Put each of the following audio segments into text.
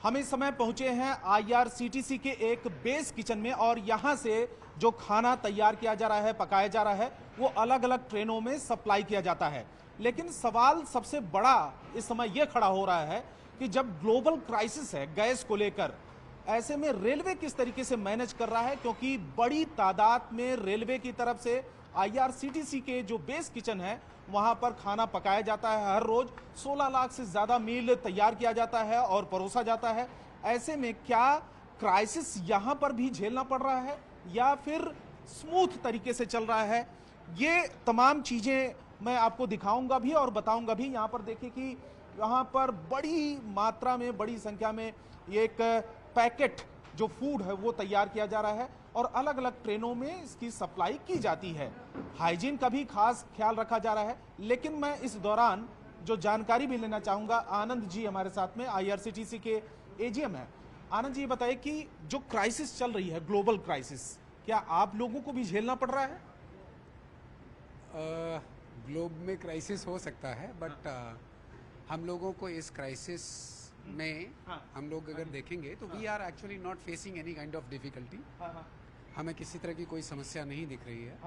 हम इस समय पहुंचे हैं आईआरसीटीसी के एक बेस किचन में और यहां से जो खाना तैयार किया जा रहा है, पकाया जा रहा है, वो अलग अलग ट्रेनों में सप्लाई किया जाता है। लेकिन सवाल सबसे बड़ा इस समय यह खड़ा हो रहा है कि जब ग्लोबल क्राइसिस है गैस को लेकर, ऐसे में रेलवे किस तरीके से मैनेज कर रहा है, क्योंकि बड़ी तादाद में रेलवे की तरफ से आईआरसीटीसी के जो बेस किचन है वहां पर खाना पकाया जाता है। हर रोज 16 लाख से ज्यादा मील तैयार किया जाता है और परोसा जाता है। ऐसे में क्या क्राइसिस यहां पर भी झेलना पड़ रहा है या फिर स्मूथ तरीके से चल रहा है, ये तमाम चीजें मैं आपको दिखाऊंगा भी और बताऊंगा भी। यहां पर देखिए कि यहाँ पर बड़ी मात्रा में, बड़ी संख्या में एक पैकेट जो फूड है वो तैयार किया जा रहा है और अलग अलग ट्रेनों में इसकी सप्लाई की जाती है। हाइजीन का भी खास ख्याल रखा जा रहा है। लेकिन मैं इस दौरान जो जानकारी भी लेना चाहूंगा, आनंद जी हमारे साथ में आईआरसीटीसी के एजीएम है। आनंद जी, ये बताइए कि जो क्राइसिस चल रही है, ग्लोबल क्राइसिस, क्या आप लोगों को भी झेलना पड़ रहा है? ग्लोब में क्राइसिस हो सकता है, बट हम लोगों को इस क्राइसिस में हम लोग अगर देखेंगे तो we are actually not facing any kind of difficulty. हमें किसी तरह की कोई समस्या नहीं दिख रही है,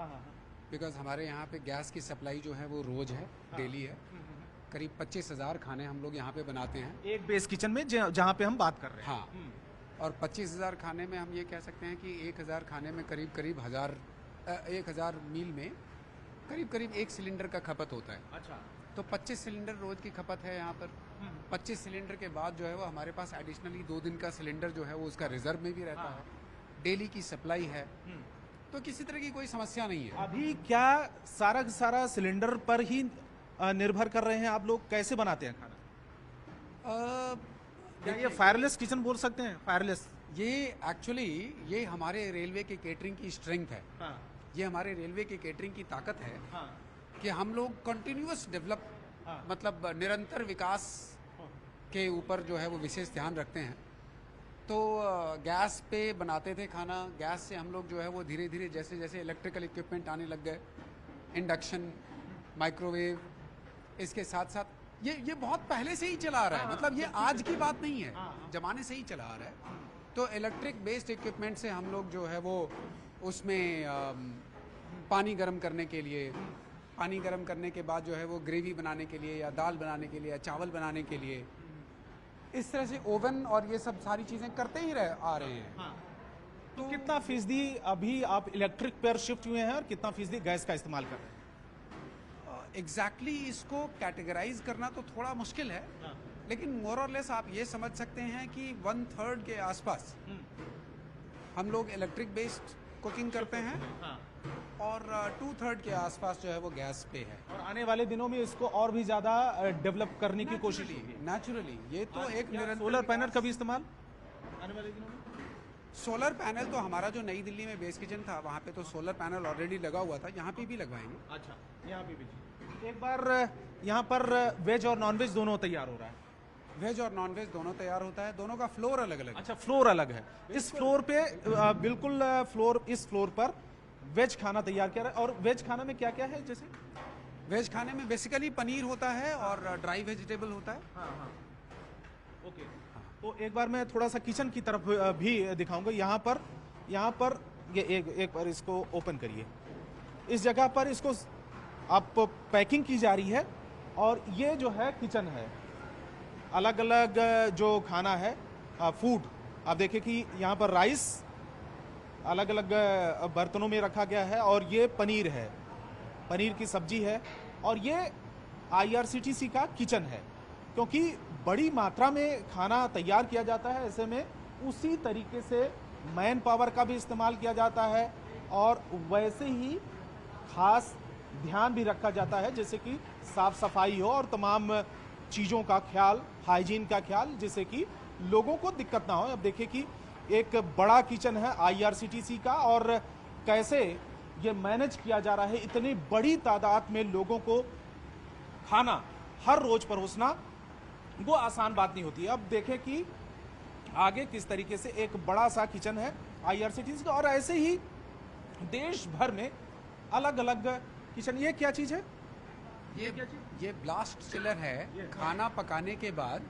बिकॉज हमारे यहाँ पे गैस की सप्लाई जो है वो रोज है, डेली है। करीब 25,000 खाने हम लोग यहाँ पे बनाते हैं एक बेस किचन में जहाँ पे हम बात कर रहे हैं। हाँ, और 25,000 खाने में हम ये कह सकते हैं कि 1,000 खाने में करीब 1,000 मील में करीब 1 सिलेंडर का खपत होता है। अच्छा, तो 25 सिलेंडर रोज की खपत है यहाँ पर। 25 सिलेंडर के बाद जो है वो हमारे पास एडिशनली 2 दिन का सिलेंडर जो है वो उसका रिजर्व में भी रहता है। डेली की सप्लाई है, तो किसी तरह की कोई समस्या नहीं है। अभी क्या सारा का सारा सिलेंडर पर ही निर्भर कर रहे हैं आप लोग? कैसे बनाते हैं खाना? क्या ये फायरलेस किचन बोल सकते हैं? फायरलेस ये एक्चुअली ये हमारे रेलवे के केटरिंग की स्ट्रेंथ है। ये हमारे रेलवे के केटरिंग की ताकत है कि हम लोग कंटिन्यूअस डेवलप, मतलब निरंतर विकास के ऊपर जो है वो विशेष ध्यान रखते हैं। तो गैस पे बनाते थे खाना, गैस से हम लोग जो है वो धीरे धीरे जैसे जैसे इलेक्ट्रिकल इक्विपमेंट आने लग गए, इंडक्शन, माइक्रोवेव, इसके साथ साथ ये बहुत पहले से ही चला आ रहा है। मतलब ये आज की बात नहीं है, जमाने से ही चला आ रहा है। तो इलेक्ट्रिक बेस्ड इक्विपमेंट से हम लोग जो है वो उसमें पानी गर्म करने के लिए, पानी गर्म करने के बाद जो है वो ग्रेवी बनाने के लिए या दाल बनाने के लिए या चावल बनाने के लिए, इस तरह से ओवन और ये सब सारी चीज़ें करते ही आ रहे हैं। तो कितना फीसदी अभी आप इलेक्ट्रिक पर शिफ्ट हुए हैं और कितना फीसदी गैस का इस्तेमाल कर रहे हैं? एग्जैक्टली इसको कैटेगराइज करना तो थोड़ा मुश्किल है, लेकिन मोर और लेस आप ये समझ सकते हैं कि 1/3 के आसपास हम लोग इलेक्ट्रिक बेस्ड कुकिंग करते हैं और 2/3 के आसपास जो है वो गैस पे है। और आने वाले दिनों में इसको और भी ज्यादा डेवलप करने की कोशिश होगी। नेचुरली ये तो एक निरंतर सोलर पैनल का भी इस्तेमाल आने वाले दिनों में? सोलर पैनल तो हमारा जो नई दिल्ली में बेस किचन था वहाँ पे तो सोलर पैनल ऑलरेडी लगा हुआ था, यहाँ पे भी लगवाएंगे। अच्छा, यहाँ पे भी। एक बार यहाँ पर वेज और नॉनवेज दोनों तैयार हो रहा है? वेज और नॉन वेज दोनों तैयार होता है, दोनों का फ्लोर अलग अलग है। अच्छा, फ्लोर अलग है। इस फ्लोर पे बिल्कुल इस फ्लोर पर वेज खाना तैयार किया है। और वेज खाना में क्या क्या है? जैसे वेज खाने में बेसिकली पनीर होता है और ड्राई वेजिटेबल होता है। ओके। तो एक बार मैं थोड़ा सा किचन की तरफ भी दिखाऊंगा। यहाँ पर ये एक बार इसको ओपन करिए। इस जगह पर इसको आप पैकिंग की जा रही है और ये जो है किचन है। अलग अलग जो खाना है, फूड, आप देखिए कि यहाँ पर राइस अलग अलग बर्तनों में रखा गया है और ये पनीर है, पनीर की सब्जी है। और ये आईआरसीटीसी का किचन है। क्योंकि बड़ी मात्रा में खाना तैयार किया जाता है, ऐसे में उसी तरीके से मैन पावर का भी इस्तेमाल किया जाता है और वैसे ही खास ध्यान भी रखा जाता है, जैसे कि साफ सफाई हो और तमाम चीज़ों का ख्याल, हाइजीन का ख्याल, जिससे कि लोगों को दिक्कत ना हो। अब देखिए कि एक बड़ा किचन है आईआरसीटीसी का और कैसे ये मैनेज किया जा रहा है। इतनी बड़ी तादाद में लोगों को खाना हर रोज परोसना वो आसान बात नहीं होती है। अब देखें कि आगे किस तरीके से एक बड़ा सा किचन है आईआरसीटीसी का और ऐसे ही देश भर में अलग अलग किचन। ये क्या चीज़ है? ये ब्लास्ट चिलर है। खाना पकाने के बाद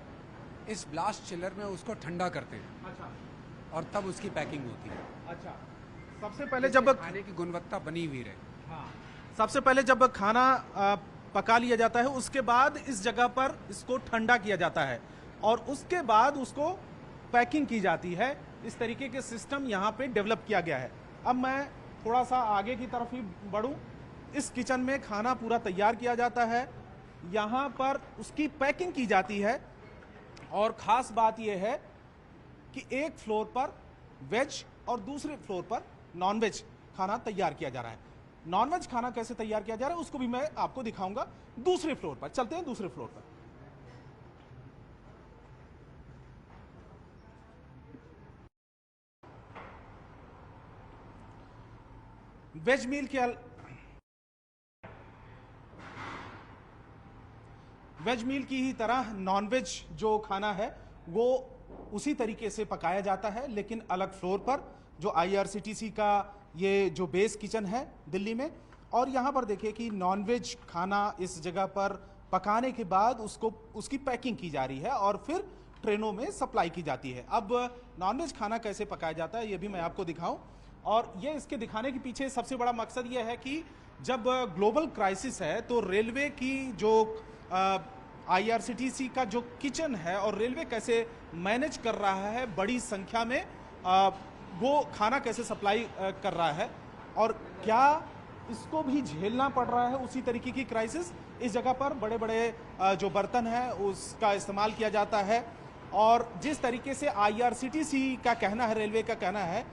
इस ब्लास्ट चिलर में उसको ठंडा करते हैं। अच्छा और तब उसकी पैकिंग होती है। अच्छा, सबसे पहले जब खाने की गुणवत्ता बनी हुई रहे। हाँ, सबसे पहले जब खाना पका लिया जाता है, उसके बाद इस जगह पर इसको ठंडा किया जाता है और उसके बाद उसको पैकिंग की जाती है। इस तरीके के सिस्टम यहाँ पे डेवलप किया गया है। अब मैं थोड़ा सा आगे की तरफ ही बढ़ूँ। इस किचन में खाना पूरा तैयार किया जाता है, यहाँ पर उसकी पैकिंग की जाती है और ख़ास बात यह है कि एक फ्लोर पर वेज और दूसरे फ्लोर पर नॉनवेज खाना तैयार किया जा रहा है। नॉनवेज खाना कैसे तैयार किया जा रहा है उसको भी मैं आपको दिखाऊंगा दूसरे फ्लोर पर। चलते हैं दूसरे फ्लोर पर। वेज मील के वेज मील की ही तरह नॉनवेज जो खाना है वो उसी तरीके से पकाया जाता है, लेकिन अलग फ्लोर पर, जो आईआरसीटीसी का ये जो बेस किचन है दिल्ली में। और यहाँ पर देखिए कि नॉनवेज खाना इस जगह पर पकाने के बाद उसकी पैकिंग की जा रही है और फिर ट्रेनों में सप्लाई की जाती है। अब नॉनवेज खाना कैसे पकाया जाता है ये भी मैं आपको दिखाऊं, और ये इसके दिखाने के पीछे सबसे बड़ा मकसद ये है कि जब ग्लोबल क्राइसिस है तो रेलवे की जो आईआरसीटीसी का जो किचन है और रेलवे कैसे मैनेज कर रहा है, बड़ी संख्या में वो खाना कैसे सप्लाई कर रहा है और क्या इसको भी झेलना पड़ रहा है उसी तरीके की क्राइसिस। इस जगह पर बड़े बड़े जो बर्तन है उसका इस्तेमाल किया जाता है और जिस तरीके से आईआरसीटीसी का कहना है, रेलवे का कहना है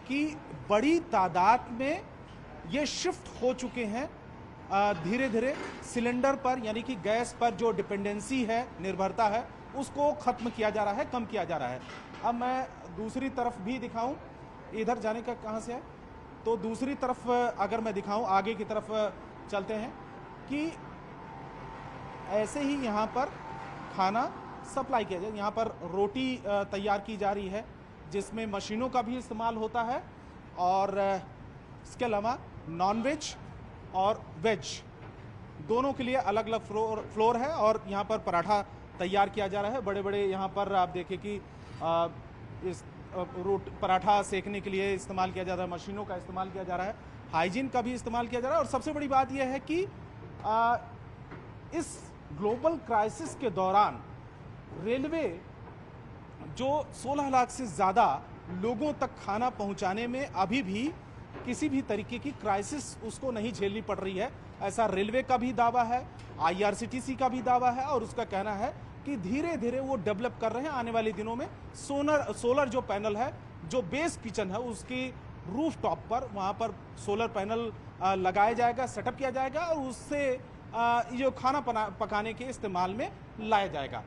कि बड़ी तादाद में ये शिफ्ट हो चुके हैं धीरे धीरे सिलेंडर पर, यानी कि गैस पर जो डिपेंडेंसी है, निर्भरता है, उसको खत्म किया जा रहा है, कम किया जा रहा है। अब मैं दूसरी तरफ भी दिखाऊं, इधर जाने का कहाँ से है, तो दूसरी तरफ अगर मैं दिखाऊं, आगे की तरफ चलते हैं कि ऐसे ही यहाँ पर खाना सप्लाई किया जाए। यहाँ पर रोटी तैयार की जा रही है जिसमें मशीनों का भी इस्तेमाल होता है और इसके अलावा नॉनवेज और वेज दोनों के लिए अलग अलग फ्लोर है। और यहाँ पर पराठा तैयार किया जा रहा है। बड़े बड़े यहाँ पर आप देखें कि इस पराठा सेकने के लिए इस्तेमाल किया जा रहा है, मशीनों का इस्तेमाल किया जा रहा है, हाइजीन का भी इस्तेमाल किया जा रहा है। और सबसे बड़ी बात यह है कि इस ग्लोबल क्राइसिस के दौरान रेलवे जो 16 लाख से ज़्यादा लोगों तक खाना पहुंचाने में अभी भी किसी भी तरीके की क्राइसिस उसको नहीं झेलनी पड़ रही है, ऐसा रेलवे का भी दावा है, आईआरसीटीसी का भी दावा है। और उसका कहना है कि धीरे धीरे वो डेवलप कर रहे हैं। आने वाले दिनों में सोलर जो पैनल है, जो बेस किचन है, उसकी रूफ टॉप पर वहाँ पर सोलर पैनल लगाया जाएगा, सेटअप किया जाएगा और उससे जो खाना पकाने के इस्तेमाल में लाया जाएगा।